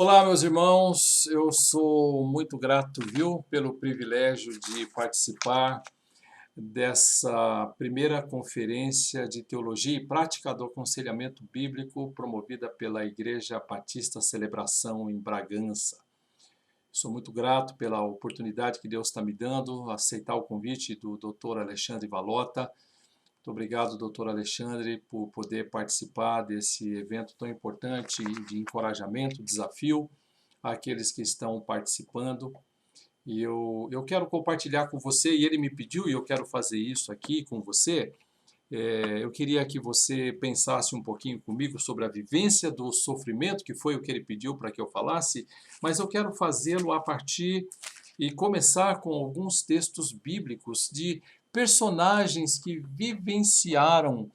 Olá, meus irmãos, eu sou muito grato, viu, pelo privilégio de participar dessa primeira conferência de Teologia e Prática do Aconselhamento Bíblico promovida pela Igreja Batista Celebração em Bragança. Sou muito grato pela oportunidade que Deus está me dando, aceitar o convite do Dr. Alexandre Valota. Muito obrigado, doutor Alexandre, por poder participar desse evento tão importante de encorajamento, desafio àqueles que estão participando. E eu quero compartilhar com você, e ele me pediu, e eu quero fazer isso aqui com você. Eu queria que você pensasse um pouquinho comigo sobre a vivência do sofrimento, que foi o que ele pediu para que eu falasse, mas eu quero fazê-lo a partir e começar com alguns textos bíblicos de personagens que vivenciaram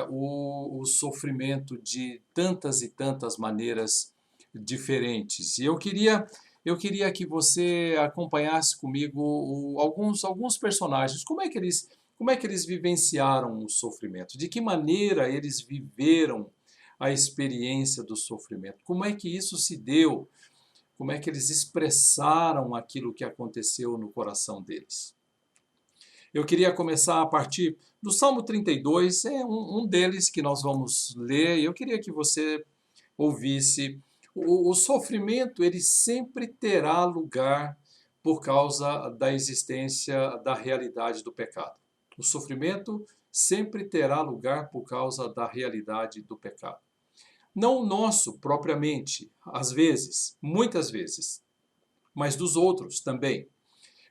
o sofrimento de tantas e tantas maneiras diferentes. E eu queria que você acompanhasse comigo alguns personagens. Como é que eles vivenciaram o sofrimento? De que maneira eles viveram a experiência do sofrimento? Como é que isso se deu? Como é que eles expressaram aquilo que aconteceu no coração deles? Eu queria começar a partir do Salmo 32, é um deles que nós vamos ler, e eu queria que você ouvisse. O sofrimento, ele sempre terá lugar por causa da existência da realidade do pecado. O sofrimento sempre terá lugar por causa da realidade do pecado. Não o nosso propriamente, às vezes, muitas vezes, mas dos outros também.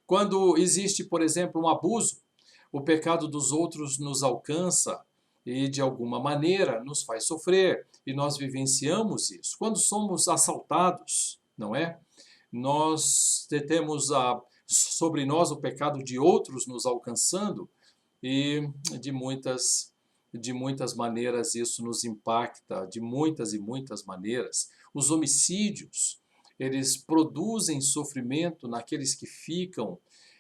Quando existe, por exemplo, um abuso, o pecado dos outros nos alcança e, de alguma maneira, nos faz sofrer, e nós vivenciamos isso. Quando somos assaltados, não é? Nós temos sobre nós o pecado de outros nos alcançando, e de muitas maneiras isso nos impacta, de muitas e muitas maneiras. Os homicídios, eles produzem sofrimento naqueles que ficam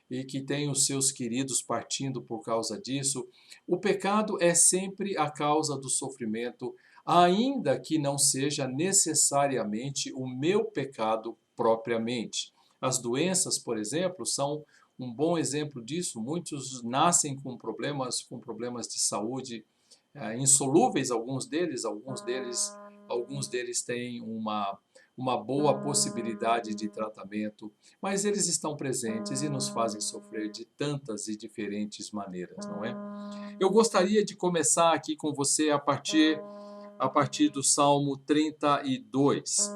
e que têm os seus queridos partindo por causa disso. O pecado é sempre a causa do sofrimento, ainda que não seja necessariamente o meu pecado propriamente. As doenças, por exemplo, são um bom exemplo disso. Muitos nascem com problemas de saúde insolúveis, alguns deles têm uma boa possibilidade de tratamento, mas eles estão presentes e nos fazem sofrer de tantas e diferentes maneiras, não é? Eu gostaria de começar aqui com você a partir do Salmo 32.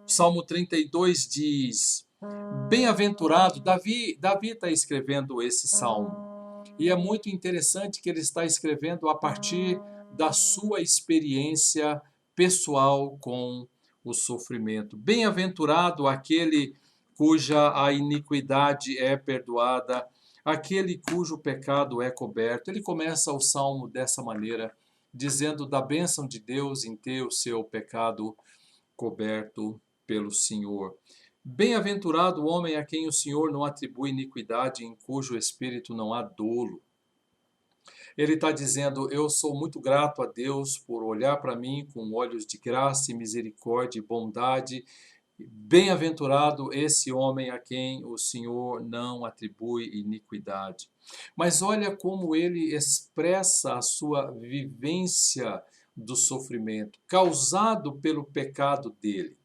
O Salmo 32 diz: Bem-aventurado, Davi está escrevendo esse salmo. E é muito interessante que ele está escrevendo a partir da sua experiência pessoal com o sofrimento. Bem-aventurado aquele cuja a iniquidade é perdoada, aquele cujo pecado é coberto. Ele começa o salmo dessa maneira, dizendo da bênção de Deus em ter o seu pecado coberto pelo Senhor. Bem-aventurado o homem a quem o Senhor não atribui iniquidade, em cujo espírito não há dolo. Ele está dizendo: eu sou muito grato a Deus por olhar para mim com olhos de graça e misericórdia e bondade. Bem-aventurado esse homem a quem o Senhor não atribui iniquidade. Mas olha como ele expressa a sua vivência do sofrimento, causado pelo pecado dele,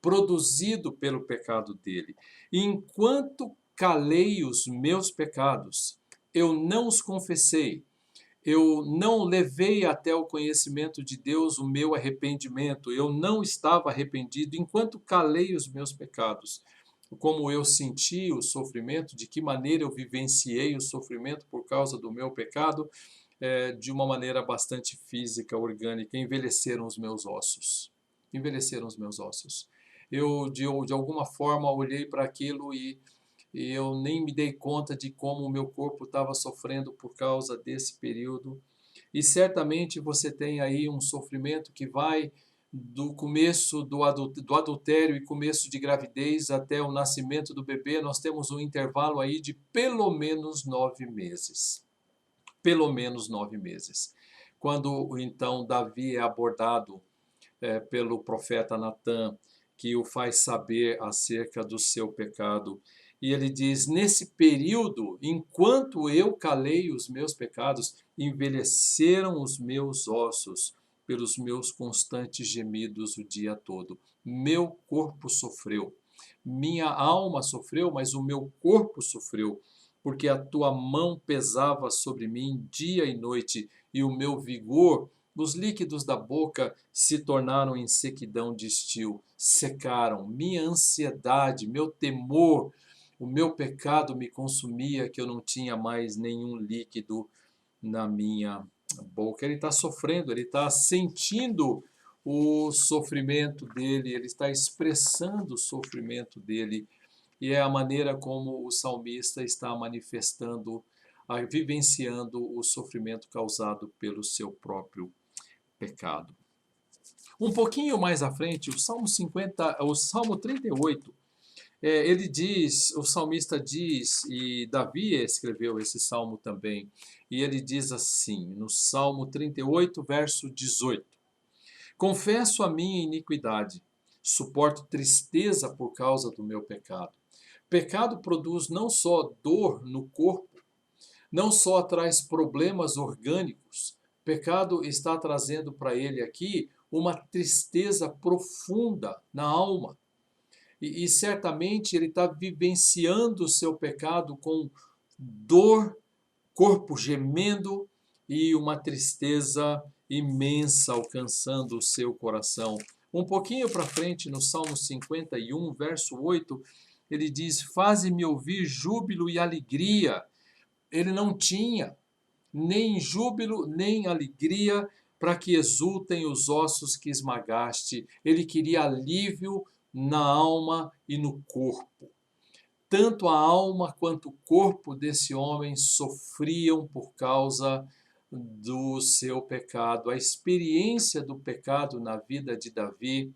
produzido pelo pecado dele. Enquanto calei os meus pecados, eu não os confessei, eu não levei até o conhecimento de Deus o meu arrependimento, eu não estava arrependido enquanto calei os meus pecados. Como eu senti o sofrimento, de que maneira eu vivenciei o sofrimento por causa do meu pecado, de uma maneira bastante física, orgânica, envelheceram os meus ossos. Envelheceram os meus ossos. Eu, de alguma forma, olhei para aquilo e eu nem me dei conta de como o meu corpo estava sofrendo por causa desse período. E certamente você tem aí um sofrimento que vai do começo do adultério e começo de gravidez até o nascimento do bebê. Nós temos um intervalo aí de pelo menos 9 meses. Pelo menos 9 meses. Quando então Davi é abordado pelo profeta Natã, que o faz saber acerca do seu pecado. E ele diz: nesse período, enquanto eu calei os meus pecados, envelheceram os meus ossos pelos meus constantes gemidos o dia todo. Meu corpo sofreu. Minha alma sofreu, mas o meu corpo sofreu, porque a tua mão pesava sobre mim dia e noite, e o meu vigor, os líquidos da boca se tornaram em sequidão de estio, secaram. Minha ansiedade, meu temor, o meu pecado me consumia, que eu não tinha mais nenhum líquido na minha boca. Ele está sofrendo, ele está sentindo o sofrimento dele, ele está expressando o sofrimento dele, e é a maneira como o salmista está manifestando, vivenciando o sofrimento causado pelo seu próprio pecado. Um pouquinho mais à frente, o Salmo 38, ele diz, o salmista diz, e Davi escreveu esse salmo também, e ele diz assim, no Salmo 38, verso 18: confesso a minha iniquidade, suporto tristeza por causa do meu pecado. Pecado produz não só dor no corpo, não só traz problemas orgânicos, pecado está trazendo para ele aqui uma tristeza profunda na alma. E certamente ele está vivenciando o seu pecado com dor, corpo gemendo e uma tristeza imensa alcançando o seu coração. Um pouquinho para frente, no Salmo 51, verso 8, ele diz: faze-me ouvir júbilo e alegria. Ele não tinha nem júbilo, nem alegria, para que exultem os ossos que esmagaste. Ele queria alívio na alma e no corpo. Tanto a alma quanto o corpo desse homem sofriam por causa do seu pecado. A experiência do pecado na vida de Davi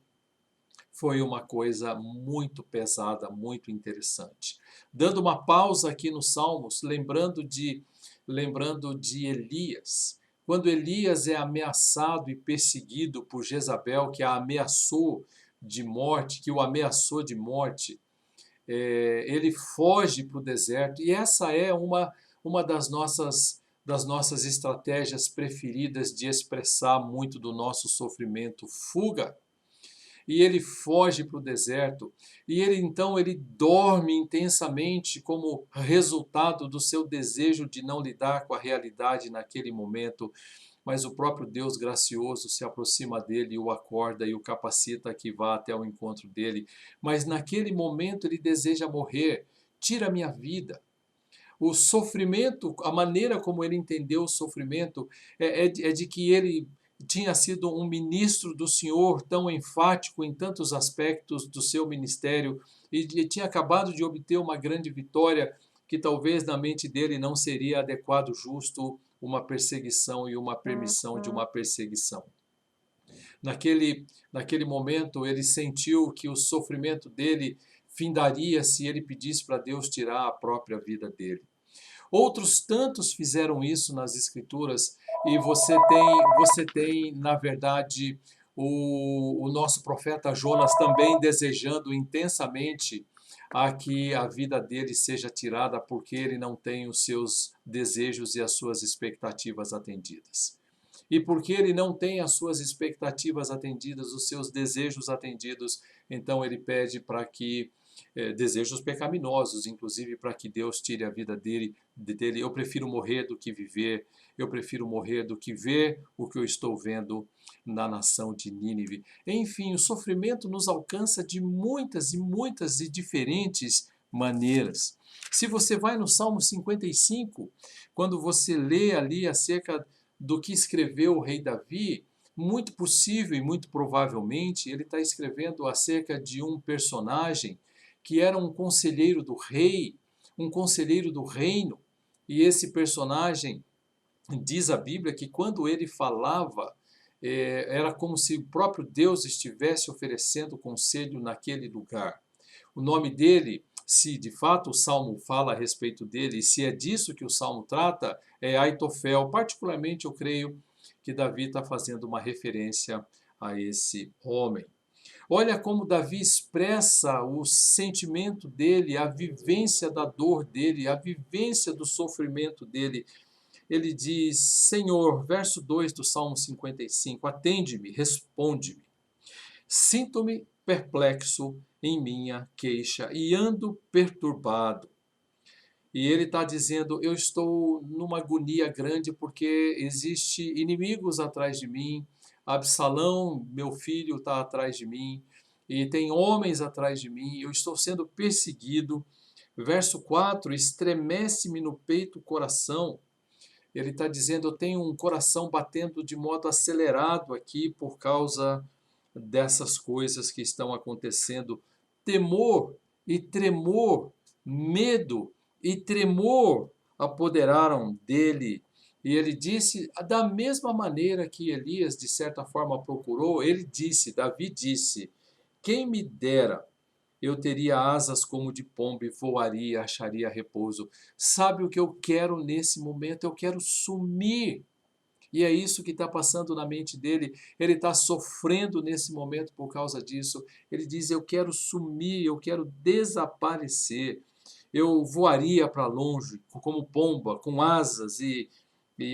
foi uma coisa muito pesada, muito interessante. Dando uma pausa aqui nos Salmos, lembrando de Elias. Quando Elias é ameaçado e perseguido por Jezabel, que a ameaçou de morte, que o ameaçou de morte, ele foge para o deserto, e essa é uma das nossas estratégias preferidas de expressar muito do nosso sofrimento: fuga. E ele foge para o deserto, e ele dorme intensamente como resultado do seu desejo de não lidar com a realidade naquele momento, mas o próprio Deus gracioso se aproxima dele, o acorda e o capacita a que vá até o encontro dele. Mas naquele momento ele deseja morrer: tira a minha vida. O sofrimento, a maneira como ele entendeu o sofrimento é de que ele tinha sido um ministro do Senhor, tão enfático em tantos aspectos do seu ministério, e tinha acabado de obter uma grande vitória, que talvez na mente dele não seria adequado, justo, uma perseguição e uma permissão de uma perseguição. Naquele momento, ele sentiu que o sofrimento dele findaria se ele pedisse para Deus tirar a própria vida dele. Outros tantos fizeram isso nas Escrituras, e você tem, na verdade, o nosso profeta Jonas também desejando intensamente a que a vida dele seja tirada, porque ele não tem os seus desejos e as suas expectativas atendidas. E porque ele não tem as suas expectativas atendidas, os seus desejos atendidos, então ele pede para que desejos pecaminosos, inclusive para que Deus tire a vida dele. Eu prefiro morrer do que viver, eu prefiro morrer do que ver o que eu estou vendo na nação de Nínive. Enfim, o sofrimento nos alcança de muitas e diferentes maneiras. Se você vai no Salmo 55, quando você lê ali acerca do que escreveu o rei Davi, muito possível e muito provavelmente ele está escrevendo acerca de um personagem que era um conselheiro do rei, um conselheiro do reino, e esse personagem, diz a Bíblia, que quando ele falava, era como se o próprio Deus estivesse oferecendo conselho naquele lugar. O nome dele, se de fato o Salmo fala a respeito dele, e se é disso que o Salmo trata, é Aitofel. Particularmente eu creio que Davi está fazendo uma referência a esse homem. Olha como Davi expressa o sentimento dele, a vivência da dor dele, a vivência do sofrimento dele. Ele diz: Senhor, verso 2 do Salmo 55, atende-me, responde-me. Sinto-me perplexo em minha queixa e ando perturbado. E ele está dizendo: eu estou numa agonia grande porque existe inimigos atrás de mim. Absalão, meu filho, está atrás de mim. E tem homens atrás de mim. Eu estou sendo perseguido. Verso 4: estremece-me no peito o coração. Ele está dizendo: eu tenho um coração batendo de modo acelerado aqui por causa dessas coisas que estão acontecendo. Temor e tremor, medo e tremor apoderaram dele. E ele disse, da mesma maneira que Elias, de certa forma, procurou, ele disse, Davi disse: quem me dera eu teria asas como de pomba e voaria, acharia repouso. Sabe o que eu quero nesse momento? Eu quero sumir. E é isso que está passando na mente dele. Ele está sofrendo nesse momento por causa disso. Ele diz: eu quero sumir, eu quero desaparecer. Eu voaria para longe, como pomba, com asas, e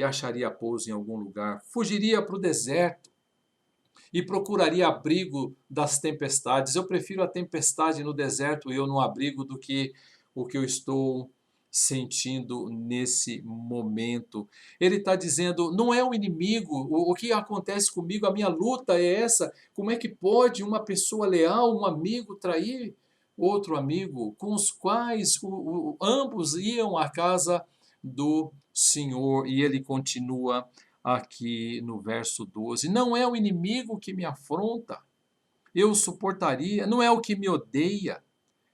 acharia pouso em algum lugar. Fugiria para o deserto e procuraria abrigo das tempestades. Eu prefiro a tempestade no deserto e eu no abrigo do que o que eu estou sentindo nesse momento. Ele está dizendo: não é o inimigo, o que acontece comigo, a minha luta é essa. Como é que pode uma pessoa leal, um amigo, trair outro amigo, com os quais ambos iam à casa do Senhor? E ele continua aqui no verso 12: não é o inimigo que me afronta, eu suportaria, não é o que me odeia,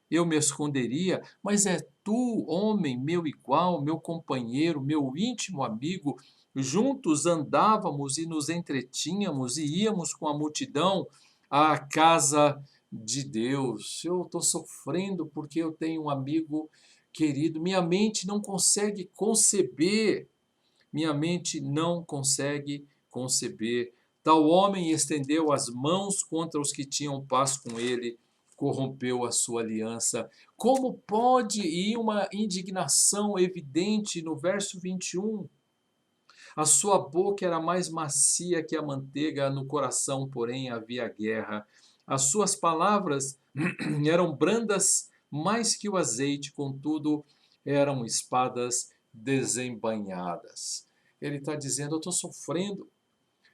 eu me esconderia, mas é tu, homem, meu igual, meu companheiro, meu íntimo amigo. Juntos andávamos e nos entretínhamos e íamos com a multidão à casa de Deus. Eu estou sofrendo porque eu tenho um amigo querido. Minha mente não consegue conceber. Tal homem estendeu as mãos contra os que tinham paz com ele, corrompeu a sua aliança. Como pode ir uma indignação evidente no verso 21? A sua boca era mais macia que a manteiga, no coração, porém, havia guerra. As suas palavras eram brandas mais que o azeite, contudo, eram espadas desembainhadas. Ele está dizendo: eu estou sofrendo,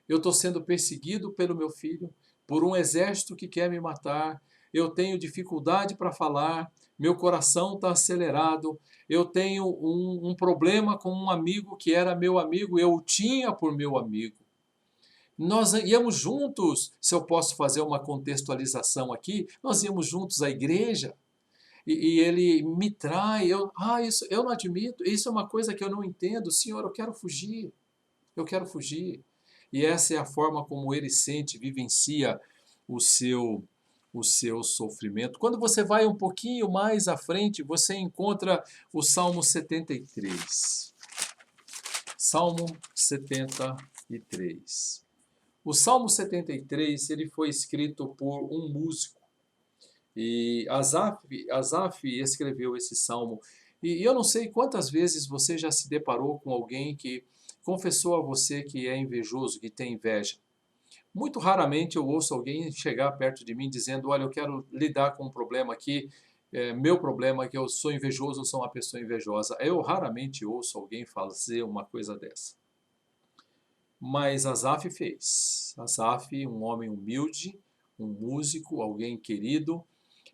eu estou sendo perseguido pelo meu filho, por um exército que quer me matar, eu tenho dificuldade para falar, meu coração está acelerado, eu tenho um problema com um amigo que era meu amigo, eu o tinha por meu amigo. Nós íamos juntos, se eu posso fazer uma contextualização aqui, nós íamos juntos à igreja, e ele me trai, isso eu não admito, isso é uma coisa que eu não entendo, Senhor, eu quero fugir, eu quero fugir. E essa é a forma como ele sente, vivencia o seu, o seu sofrimento. Quando você vai um pouquinho mais à frente, você encontra o Salmo 73. Salmo 73. O Salmo 73 ele foi escrito por um músico. E Asaf escreveu esse salmo. E eu não sei quantas vezes você já se deparou com alguém que confessou a você que é invejoso, que tem inveja. Muito raramente eu ouço alguém chegar perto de mim dizendo: olha, eu quero lidar com um problema aqui, meu problema é que eu sou invejoso, eu sou uma pessoa invejosa. Eu raramente ouço alguém fazer uma coisa dessa. Mas Asaf fez. Asaf, um homem humilde, um músico, alguém querido,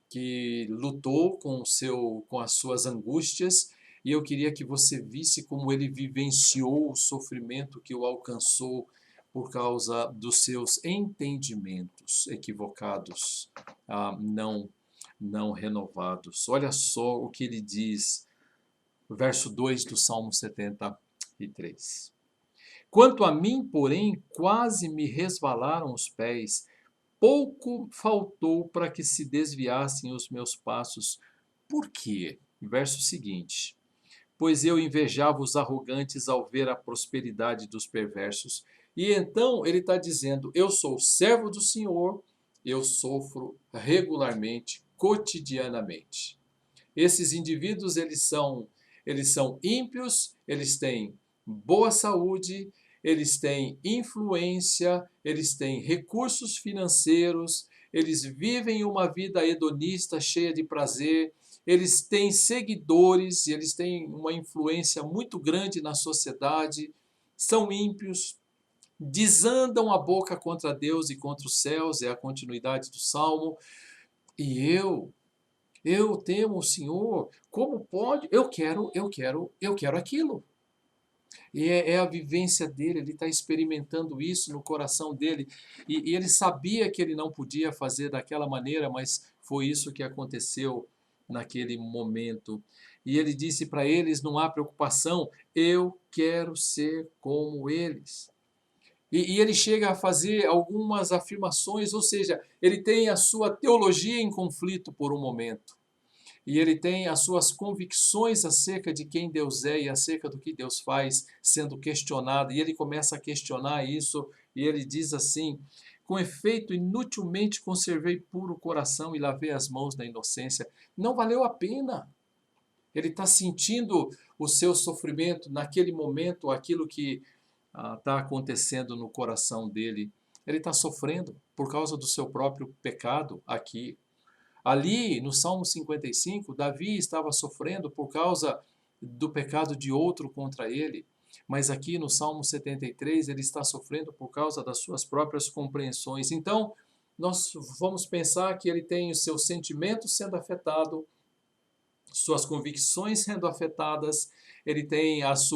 que lutou com as suas angústias, e eu queria que você visse como ele vivenciou o sofrimento que o alcançou por causa dos seus entendimentos equivocados, não renovados. Olha só o que ele diz, verso 2 do Salmo 73. Quanto a mim, porém, quase me resvalaram os pés, pouco faltou para que se desviassem os meus passos. Por quê? Verso seguinte: pois eu invejava os arrogantes ao ver a prosperidade dos perversos. E então ele está dizendo: eu sou servo do Senhor eu sofro regularmente, cotidianamente. Esses indivíduos, eles são ímpios, eles têm boa saúde, eles têm influência, eles têm recursos financeiros, eles vivem uma vida hedonista, cheia de prazer, eles têm seguidores, eles têm uma influência muito grande na sociedade, são ímpios, desandam a boca contra Deus e contra os céus, é a continuidade do Salmo. E eu temo o Senhor, como pode? Eu quero aquilo. E é a vivência dele, ele está experimentando isso no coração dele. E ele sabia que ele não podia fazer daquela maneira, mas foi isso que aconteceu naquele momento. E ele disse para eles: não há preocupação, eu quero ser como eles. E ele chega a fazer algumas afirmações, ou seja, ele tem a sua teologia em conflito por um momento. E ele tem as suas convicções acerca de quem Deus é e acerca do que Deus faz sendo questionado. E ele começa a questionar isso e ele diz assim: com efeito, inutilmente conservei puro o coração e lavei as mãos na inocência. Não valeu a pena. Ele está sentindo o seu sofrimento naquele momento, aquilo que está acontecendo no coração dele. Ele está sofrendo por causa do seu próprio pecado aqui. Ali, no Salmo 55, Davi estava sofrendo por causa do pecado de outro contra ele. Mas aqui no Salmo 73, ele está sofrendo por causa das suas próprias compreensões. Então, nós vamos pensar que ele tem os seus sentimentos sendo afetados, suas convicções sendo afetadas, ele tem os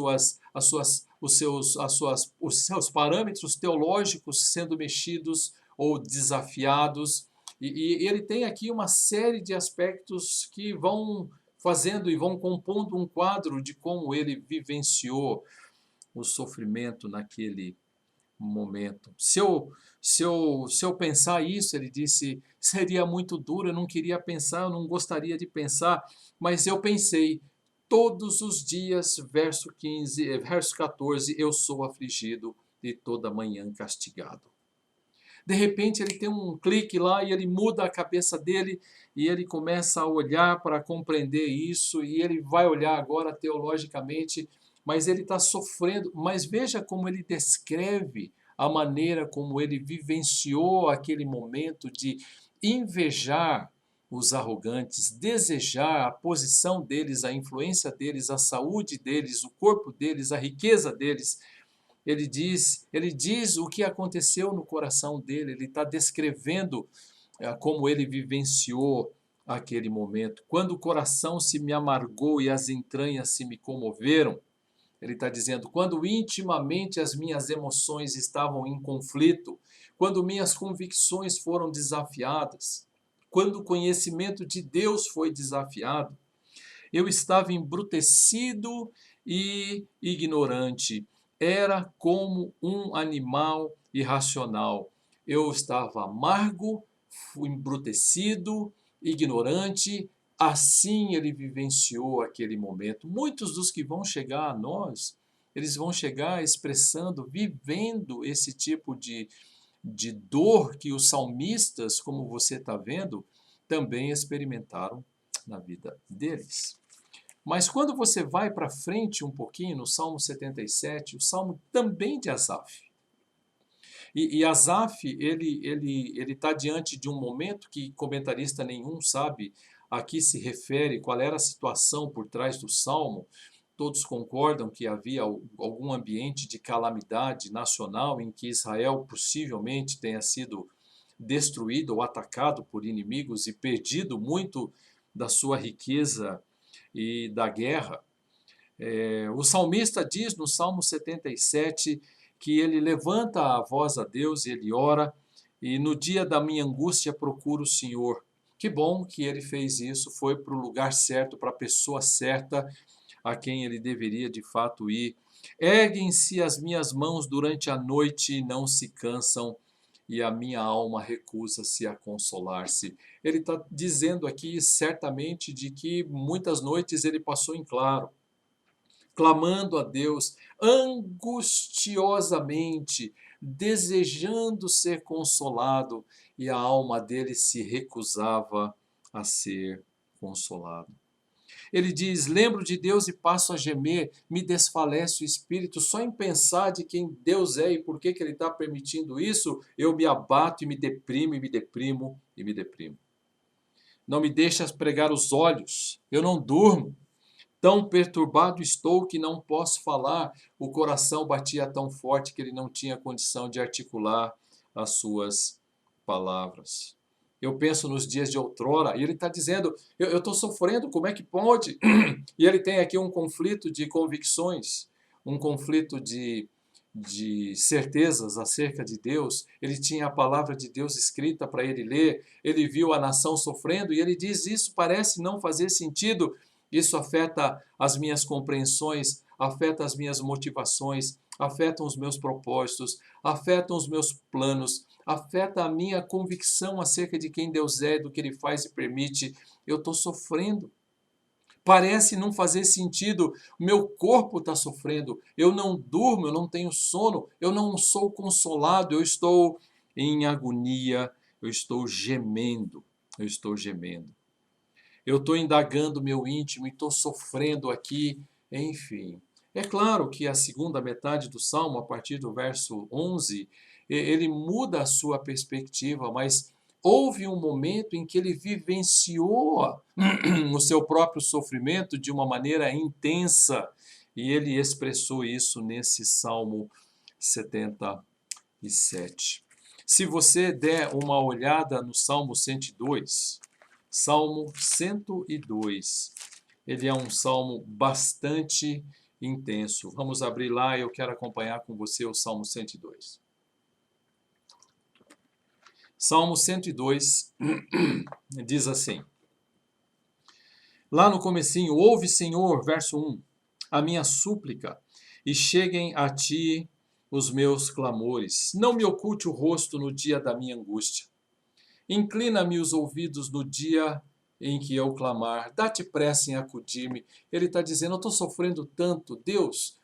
seus parâmetros teológicos sendo mexidos ou desafiados, e ele tem aqui uma série de aspectos que vão fazendo e vão compondo um quadro de como ele vivenciou o sofrimento naquele momento. Se eu pensar isso, ele disse, seria muito duro, eu não queria pensar, eu não gostaria de pensar, mas eu pensei, todos os dias, verso 14, eu sou afligido e toda manhã castigado. De repente ele tem um clique lá e ele muda a cabeça dele e ele começa a olhar para compreender isso e ele vai olhar agora teologicamente, mas ele está sofrendo. Mas veja como ele descreve a maneira como ele vivenciou aquele momento de invejar os arrogantes, desejar a posição deles, a influência deles, a saúde deles, o corpo deles, a riqueza deles. Ele diz o que aconteceu no coração dele, ele está descrevendo como ele vivenciou aquele momento. Quando o coração se me amargou e as entranhas se me comoveram, ele está dizendo, quando intimamente as minhas emoções estavam em conflito, quando minhas convicções foram desafiadas, quando o conhecimento de Deus foi desafiado, eu estava embrutecido e ignorante. Era como um animal irracional. Eu estava amargo, embrutecido, ignorante. Assim ele vivenciou aquele momento. Muitos dos que vão chegar a nós, eles vão chegar expressando, vivendo esse tipo de dor que os salmistas, como você está vendo, também experimentaram na vida deles. Mas quando você vai para frente um pouquinho, no Salmo 77, o Salmo também de Asaf. E Asaf, ele está diante de um momento que comentarista nenhum sabe a que se refere, qual era a situação por trás do Salmo. Todos concordam que havia algum ambiente de calamidade nacional em que Israel possivelmente tenha sido destruído ou atacado por inimigos e perdido muito da sua riqueza e da guerra. O salmista diz no Salmo 77 que ele levanta a voz a Deus e ele ora, e no dia da minha angústia procuro o Senhor. Que bom que ele fez isso, foi para o lugar certo, para a pessoa certa, a quem ele deveria de fato ir. Erguem-se as minhas mãos durante a noite e não se cansam, e a minha alma recusa-se a consolar-se. Ele está dizendo aqui certamente de que muitas noites ele passou em claro, clamando a Deus angustiosamente, desejando ser consolado. e a alma dele se recusava a ser consolado. Ele diz: lembro de Deus e passo a gemer, me desfalece o espírito. Só em pensar de quem Deus é e por que Ele está permitindo isso, eu me abato e me deprimo, e me deprimo, e me deprimo. Não me deixas pregar os olhos, eu não durmo. Tão perturbado estou que não posso falar. O coração batia tão forte que ele não tinha condição de articular as suas palavras. Eu penso nos dias de outrora, e ele está dizendo, eu estou sofrendo, como é que pode? E ele tem aqui um conflito de convicções, um conflito de certezas acerca de Deus. Ele tinha a palavra de Deus escrita para ele ler, ele viu a nação sofrendo, e ele diz, isso parece não fazer sentido, isso afeta as minhas compreensões, afeta as minhas motivações, afetam os meus propósitos, afetam os meus planos, afeta a minha convicção acerca de quem Deus é, do que Ele faz e permite. Eu estou sofrendo. Parece não fazer sentido, meu corpo está sofrendo, eu não durmo, eu não tenho sono, eu não sou consolado, eu estou em agonia, eu estou gemendo, eu estou gemendo. Eu estou indagando meu íntimo e estou sofrendo aqui, enfim. É claro que a segunda metade do Salmo, a partir do verso 11, ele muda a sua perspectiva, mas houve um momento em que ele vivenciou o seu próprio sofrimento de uma maneira intensa, e ele expressou isso nesse Salmo 77. Se você der uma olhada no Salmo 102, Salmo 102, ele é um salmo bastante intenso. Vamos abrir lá, eu quero acompanhar com você o Salmo 102. Salmo 102 diz assim, lá no comecinho, ouve, Senhor, verso 1, a minha súplica, e cheguem a ti os meus clamores. Não me oculte o rosto no dia da minha angústia. Inclina-me os ouvidos no dia em que eu clamar. Dá-te pressa em acudir-me. Ele está dizendo, eu estou sofrendo tanto. Deus,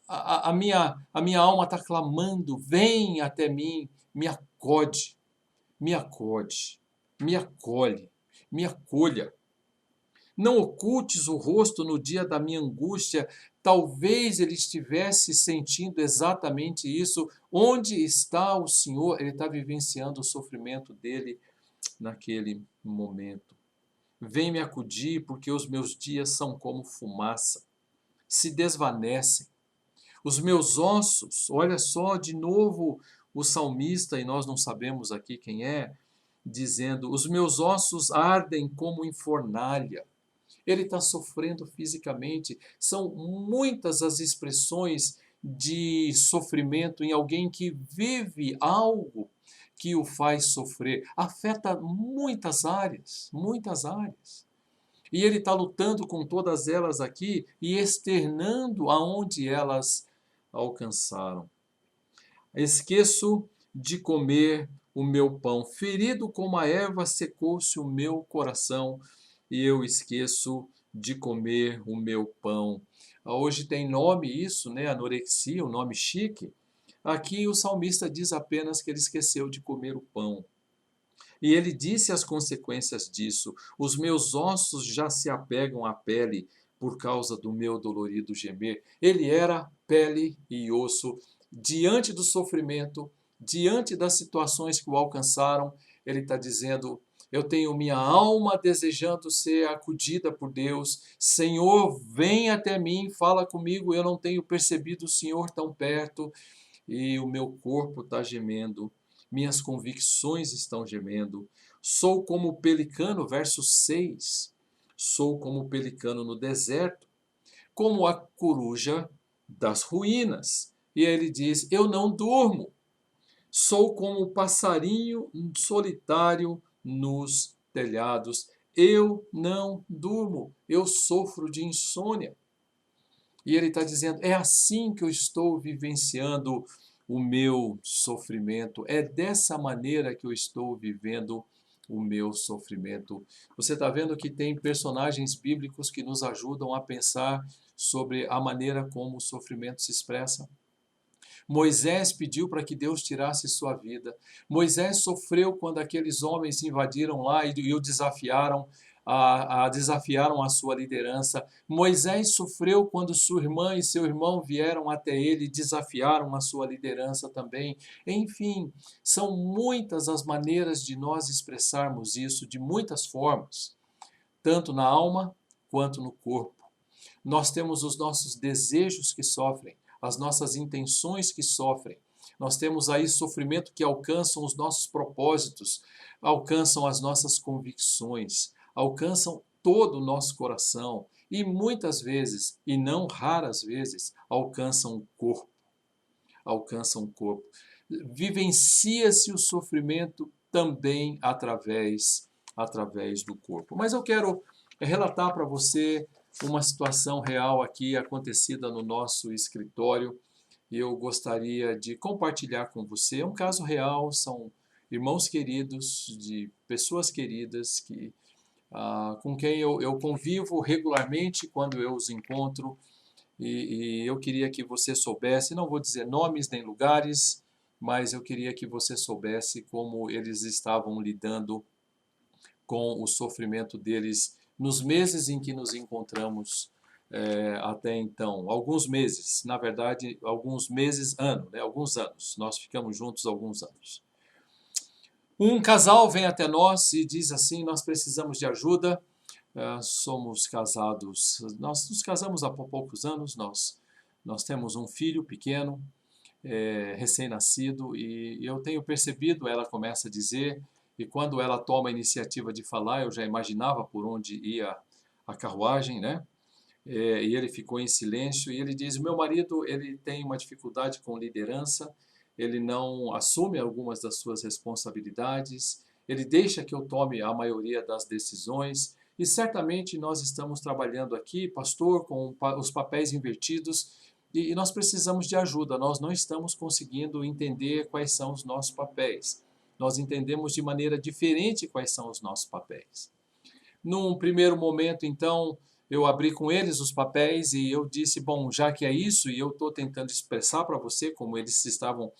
a minha alma está clamando. Vem até mim, me acode, me acode, me acolhe, me acolha. Não ocultes o rosto no dia da minha angústia. Talvez ele estivesse sentindo exatamente isso. Onde está o Senhor? Ele está vivenciando o sofrimento dele naquele momento. Vem me acudir, porque os meus dias são como fumaça, se desvanecem. Os meus ossos, olha só, de novo o salmista, e nós não sabemos aqui quem é, dizendo, os meus ossos ardem como em fornalha. Ele está sofrendo fisicamente. São muitas as expressões de sofrimento em alguém que vive algo que o faz sofrer. Afeta muitas áreas, muitas áreas. E ele está lutando com todas elas aqui e externando aonde elas alcançaram. Esqueço de comer o meu pão. Ferido como a erva, secou-se o meu coração e eu esqueço de comer o meu pão. Hoje tem nome isso, né? Anorexia, um nome chique. Aqui o salmista diz apenas que ele esqueceu de comer o pão. E ele disse as consequências disso: os meus ossos já se apegam à pele por causa do meu dolorido gemer. Ele era pele e osso. Diante do sofrimento, diante das situações que o alcançaram, ele está dizendo: eu tenho minha alma desejando ser acudida por Deus. Senhor, vem até mim, fala comigo. Eu não tenho percebido o Senhor tão perto e o meu corpo está gemendo. Minhas convicções estão gemendo. Sou como o pelicano, verso 6. Sou como o pelicano no deserto, como a coruja das ruínas. E aí ele diz: eu não durmo. Sou como o passarinho solitário nos telhados. Eu não durmo. Eu sofro de insônia. E ele está dizendo: é assim que eu estou vivenciando o meu sofrimento. É dessa maneira que eu estou vivendo o meu sofrimento. Você está vendo que tem personagens bíblicos que nos ajudam a pensar sobre a maneira como o sofrimento se expressa? Moisés pediu para que Deus tirasse sua vida. Moisés sofreu quando aqueles homens invadiram lá e o desafiaram, desafiaram a sua liderança. Moisés sofreu quando sua irmã e seu irmão vieram até ele e desafiaram a sua liderança também. Enfim, são muitas as maneiras de nós expressarmos isso, de muitas formas, tanto na alma quanto no corpo. Nós temos os nossos desejos que sofrem, as nossas intenções que sofrem. Nós temos aí sofrimento que alcançam os nossos propósitos, alcançam as nossas convicções, alcançam todo o nosso coração e muitas vezes, e não raras vezes, alcançam o corpo. Alcançam o corpo. Vivencia-se o sofrimento também através do corpo. Mas eu quero relatar para você uma situação real aqui acontecida no nosso escritório e eu gostaria de compartilhar com você. É um caso real, são irmãos queridos, de pessoas queridas com quem eu convivo regularmente quando eu os encontro e eu queria que você soubesse, não vou dizer nomes nem lugares, mas eu queria que você soubesse como eles estavam lidando com o sofrimento deles nos meses em que nos encontramos até então. Alguns meses, na verdade, alguns meses, né? Alguns anos. Nós ficamos juntos alguns anos. Um casal vem até nós e diz assim: nós precisamos de ajuda. Somos casados, nós nos casamos há poucos anos, nós temos um filho pequeno, recém-nascido, e eu tenho percebido, ela começa a dizer, e quando ela toma a iniciativa de falar, eu já imaginava por onde ia a carruagem, né? E ele ficou em silêncio, e ele diz: o meu marido, ele tem uma dificuldade com liderança, ele não assume algumas das suas responsabilidades, ele deixa que eu tome a maioria das decisões, e certamente nós estamos trabalhando aqui, pastor, com os papéis invertidos, e nós precisamos de ajuda, nós não estamos conseguindo entender quais são os nossos papéis. Nós entendemos de maneira diferente quais são os nossos papéis. Num primeiro momento, então, eu abri com eles os papéis e eu disse: bom, já que é isso, e eu estou tentando expressar para você como eles estavam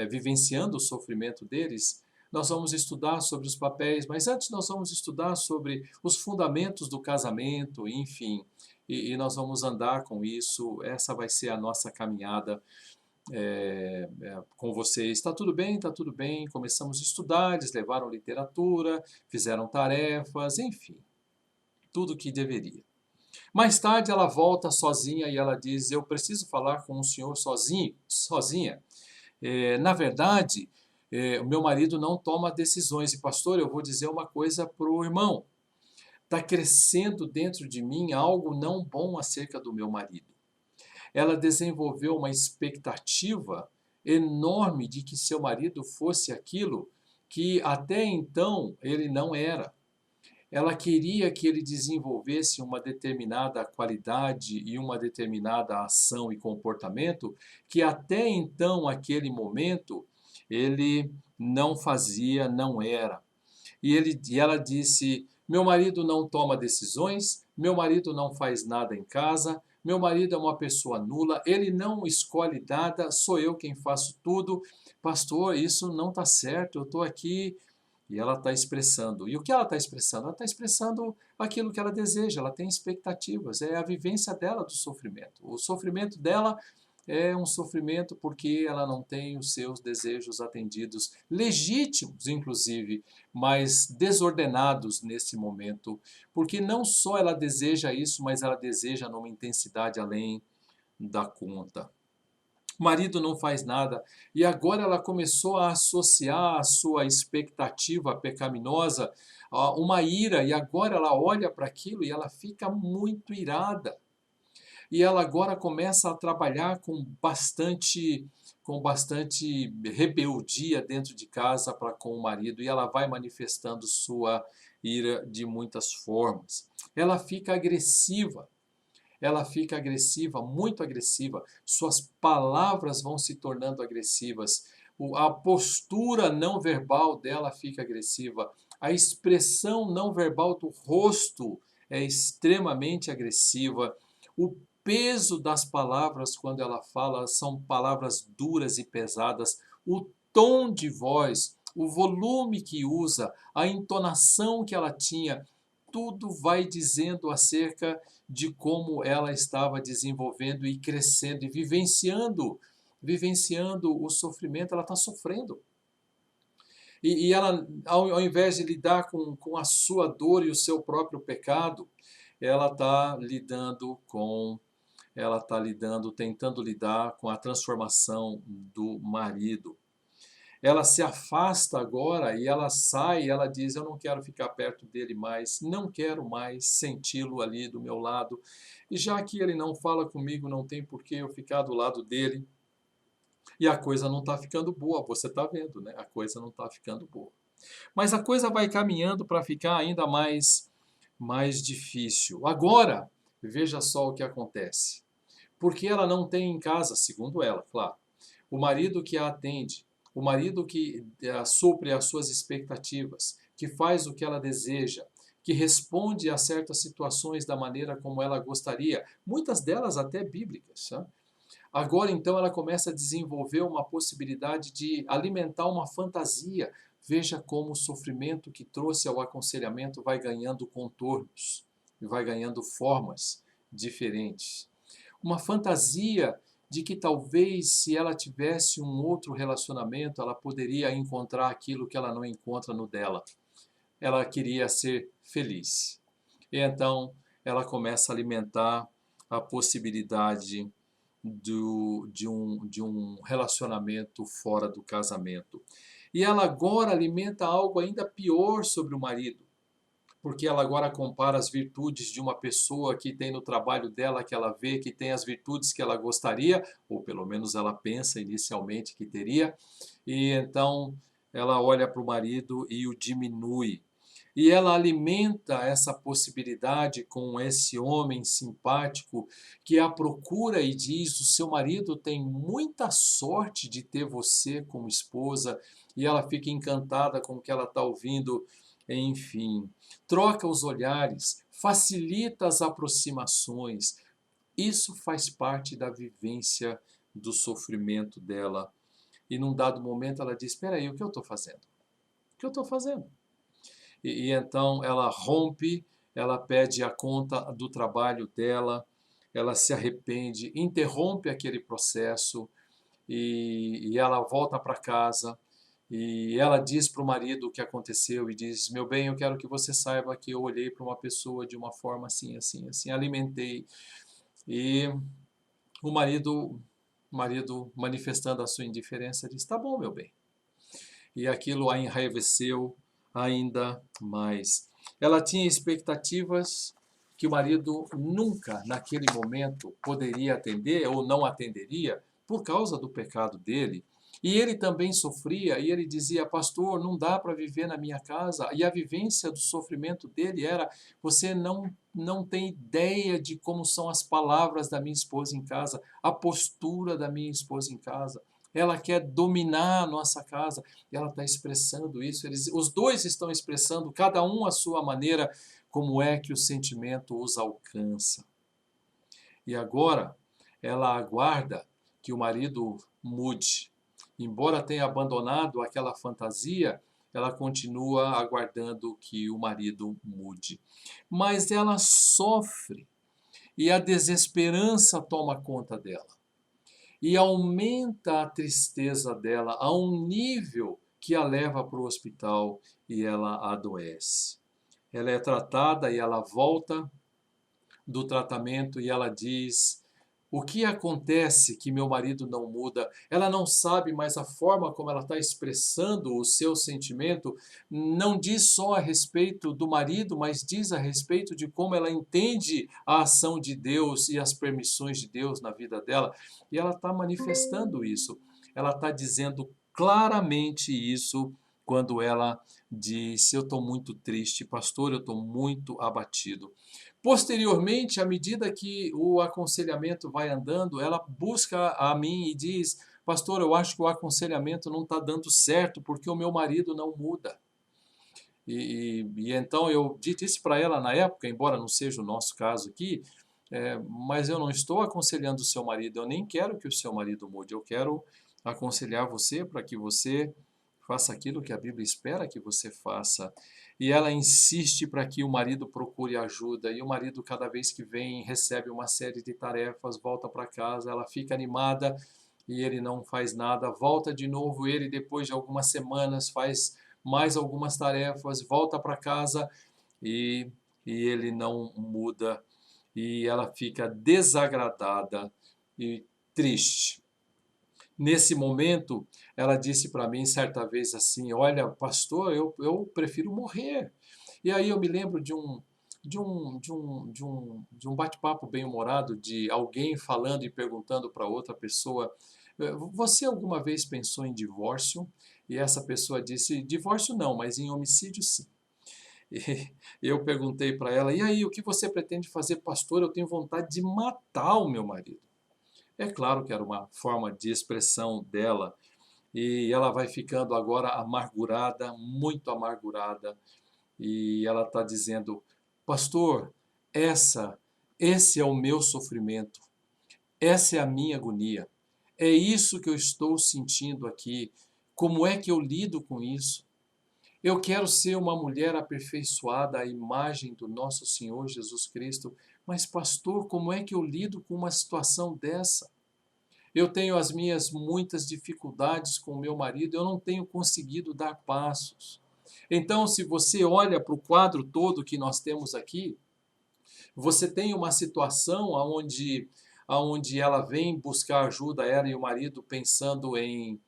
vivenciando o sofrimento deles, nós vamos estudar sobre os papéis, mas antes nós vamos estudar sobre os fundamentos do casamento, enfim, e nós vamos andar com isso. Essa vai ser a nossa caminhada com vocês. Está tudo bem? Está tudo bem. Começamos a estudar, eles levaram literatura, fizeram tarefas, enfim, tudo o que deveria. Mais tarde ela volta sozinha e ela diz: eu preciso falar com o senhor sozinha. Na verdade, o meu marido não toma decisões. E pastor, eu vou dizer uma coisa para o irmão. Está crescendo dentro de mim algo não bom acerca do meu marido. Ela desenvolveu uma expectativa enorme de que seu marido fosse aquilo que até então ele não era. Ela queria que ele desenvolvesse uma determinada qualidade e uma determinada ação e comportamento que até então, aquele momento, ele não fazia, não era. E ela disse: meu marido não toma decisões, meu marido não faz nada em casa, meu marido é uma pessoa nula, ele não escolhe nada, sou eu quem faço tudo. Pastor, isso não está certo, eu estou aqui. E ela está expressando. E o que ela está expressando? Ela está expressando aquilo que ela deseja, ela tem expectativas, é a vivência dela do sofrimento. O sofrimento dela é um sofrimento porque ela não tem os seus desejos atendidos, legítimos inclusive, mas desordenados nesse momento, porque não só ela deseja isso, mas ela deseja numa intensidade além da conta. O marido não faz nada, e agora ela começou a associar a sua expectativa pecaminosa a uma ira, e agora ela olha para aquilo e ela fica muito irada. E ela agora começa a trabalhar com bastante rebeldia dentro de casa para com o marido, e ela vai manifestando sua ira de muitas formas. Ela fica agressiva. Ela fica agressiva, muito agressiva, suas palavras vão se tornando agressivas, a postura não verbal dela fica agressiva, a expressão não verbal do rosto é extremamente agressiva, o peso das palavras quando ela fala são palavras duras e pesadas, o tom de voz, o volume que usa, a entonação que ela tinha, tudo vai dizendo acerca de como ela estava desenvolvendo e crescendo e vivenciando o sofrimento. Ela está sofrendo. E ela, ao invés de lidar com a sua dor e o seu próprio pecado, ela está tentando lidar com a transformação do marido. Ela se afasta agora e ela sai e ela diz: eu não quero ficar perto dele mais, não quero mais senti-lo ali do meu lado. E já que ele não fala comigo, não tem por que eu ficar do lado dele. E a coisa não está ficando boa, você está vendo, né? A coisa não está ficando boa. Mas a coisa vai caminhando para ficar ainda mais difícil. Agora, veja só o que acontece. Porque ela não tem em casa, segundo ela, claro, o marido que a atende, o marido que supre as suas expectativas, que faz o que ela deseja, que responde a certas situações da maneira como ela gostaria, muitas delas até bíblicas. Sabe? Agora, então, ela começa a desenvolver uma possibilidade de alimentar uma fantasia. Veja como o sofrimento que trouxe ao aconselhamento vai ganhando contornos, vai ganhando formas diferentes. Uma fantasia de que talvez se ela tivesse um outro relacionamento, ela poderia encontrar aquilo que ela não encontra no dela. Ela queria ser feliz. E então ela começa a alimentar a possibilidade de um relacionamento fora do casamento. E ela agora alimenta algo ainda pior sobre o marido, porque ela agora compara as virtudes de uma pessoa que tem no trabalho dela, que ela vê que tem as virtudes que ela gostaria, ou pelo menos ela pensa inicialmente que teria, e então ela olha para o marido e o diminui. E ela alimenta essa possibilidade com esse homem simpático que a procura e diz: o seu marido tem muita sorte de ter você como esposa, e ela fica encantada com o que ela está ouvindo. Enfim, troca os olhares, facilita as aproximações. Isso faz parte da vivência do sofrimento dela. E num dado momento ela diz: espera aí, o que eu estou fazendo? O que eu estou fazendo? E então ela rompe, ela pede a conta do trabalho dela, ela se arrepende, interrompe aquele processo e ela volta para casa e ela diz para o marido o que aconteceu e diz: meu bem, eu quero que você saiba que eu olhei para uma pessoa de uma forma assim, assim, assim, alimentei. E o marido manifestando a sua indiferença diz: tá bom, meu bem. E aquilo a enraiveceu ainda mais. Ela tinha expectativas que o marido nunca, naquele momento, poderia atender ou não atenderia por causa do pecado dele. E ele também sofria, e ele dizia: pastor, não dá para viver na minha casa. E a vivência do sofrimento dele era: você não tem ideia de como são as palavras da minha esposa em casa, a postura da minha esposa em casa. Ela quer dominar a nossa casa, e ela está expressando isso. Os dois estão expressando, cada um à sua maneira, como é que o sentimento os alcança. E agora, ela aguarda que o marido mude. Embora tenha abandonado aquela fantasia, ela continua aguardando que o marido mude. Mas ela sofre e a desesperança toma conta dela. E aumenta a tristeza dela a um nível que a leva para o hospital e ela adoece. Ela é tratada e ela volta do tratamento e ela diz: o que acontece que meu marido não muda? Ela não sabe, mas a forma como ela está expressando o seu sentimento não diz só a respeito do marido, mas diz a respeito de como ela entende a ação de Deus e as permissões de Deus na vida dela. E ela está manifestando isso. Ela está dizendo claramente isso quando ela diz: eu estou muito triste, pastor, eu estou muito abatido. Posteriormente, à medida que o aconselhamento vai andando, ela busca a mim e diz: pastor, eu acho que o aconselhamento não está dando certo porque o meu marido não muda. E então eu disse para ela na época, embora não seja o nosso caso aqui, mas eu não estou aconselhando o seu marido, eu nem quero que o seu marido mude, eu quero aconselhar você para que você faça aquilo que a Bíblia espera que você faça. E ela insiste para que o marido procure ajuda, e o marido, cada vez que vem, recebe uma série de tarefas, volta para casa, ela fica animada e ele não faz nada, volta de novo, ele, depois de algumas semanas, faz mais algumas tarefas, volta para casa e, e ele não muda, e ela fica desagradada e triste. Nesse momento, ela disse para mim certa vez assim: olha, pastor, eu prefiro morrer. E aí eu me lembro de um bate-papo bem-humorado, de alguém falando e perguntando para outra pessoa: você alguma vez pensou em divórcio? E essa pessoa disse: divórcio não, mas em homicídio sim. E eu perguntei para ela: e aí, o que você pretende fazer, pastor? Eu tenho vontade de matar o meu marido. É claro que era uma forma de expressão dela, e ela vai ficando agora amargurada, muito amargurada, e ela está dizendo: pastor, essa, esse é o meu sofrimento, essa é a minha agonia, é isso que eu estou sentindo aqui, como é que eu lido com isso? Eu quero ser uma mulher aperfeiçoada à imagem do nosso Senhor Jesus Cristo, mas pastor, como é que eu lido com uma situação dessa? Eu tenho as minhas muitas dificuldades com o meu marido, eu não tenho conseguido dar passos. Então, se você olha para o quadro todo que nós temos aqui, você tem uma situação onde ela vem buscar ajuda, ela e o marido, pensando em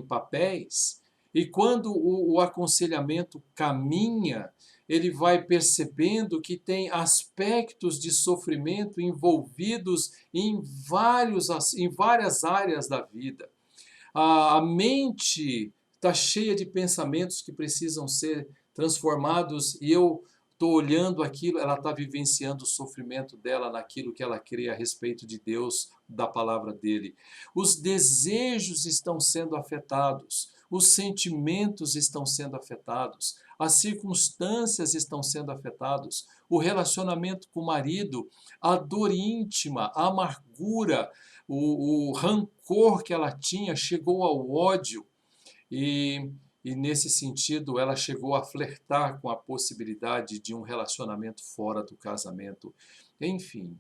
papéis, e quando o aconselhamento caminha, ele vai percebendo que tem aspectos de sofrimento envolvidos em várias áreas da vida. A mente está cheia de pensamentos que precisam ser transformados, e eu estou olhando aquilo, ela está vivenciando o sofrimento dela naquilo que ela crê a respeito de Deus, da palavra dele. Os desejos estão sendo afetados, os sentimentos estão sendo afetados, as circunstâncias estão sendo afetados, o relacionamento com o marido, a dor íntima, a amargura, o rancor que ela tinha chegou ao ódio, e, e nesse sentido ela chegou a flertar com a possibilidade de um relacionamento fora do casamento. Enfim,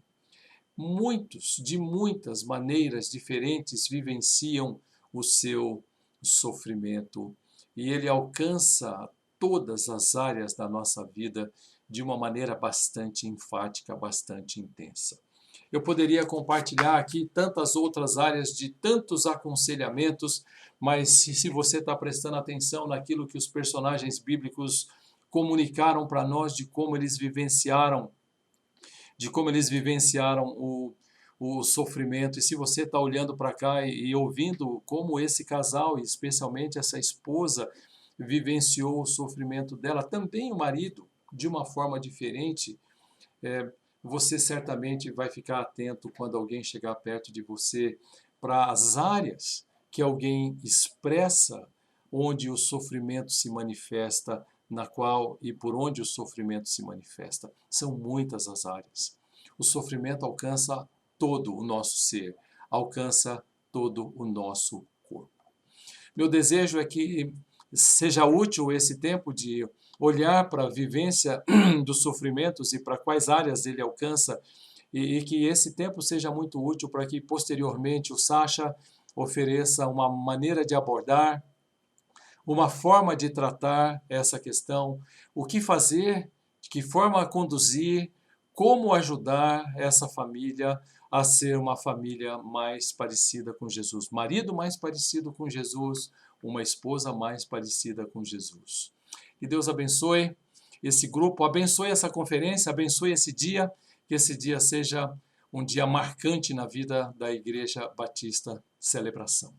muitos, de muitas maneiras diferentes, vivenciam o seu sofrimento, e ele alcança todas as áreas da nossa vida de uma maneira bastante enfática, bastante intensa. Eu poderia compartilhar aqui tantas outras áreas de tantos aconselhamentos, mas se você está prestando atenção naquilo que os personagens bíblicos comunicaram para nós de como eles vivenciaram o sofrimento, e se você está olhando para cá e ouvindo como esse casal, e especialmente essa esposa, vivenciou o sofrimento dela, também o marido, de uma forma diferente, você certamente vai ficar atento quando alguém chegar perto de você para as áreas que alguém expressa, onde o sofrimento se manifesta, na qual e por onde o sofrimento se manifesta. São muitas as áreas. O sofrimento alcança todo o nosso ser, alcança todo o nosso corpo. Meu desejo é que seja útil esse tempo de olhar para a vivência dos sofrimentos e para quais áreas ele alcança, e que esse tempo seja muito útil para que posteriormente o Sacha ofereça uma maneira de abordar, uma forma de tratar essa questão, o que fazer, de que forma conduzir, como ajudar essa família a ser uma família mais parecida com Jesus, marido mais parecido com Jesus, uma esposa mais parecida com Jesus. Que Deus abençoe esse grupo, abençoe essa conferência, abençoe esse dia, que esse dia seja um dia marcante na vida da Igreja Batista Celebração.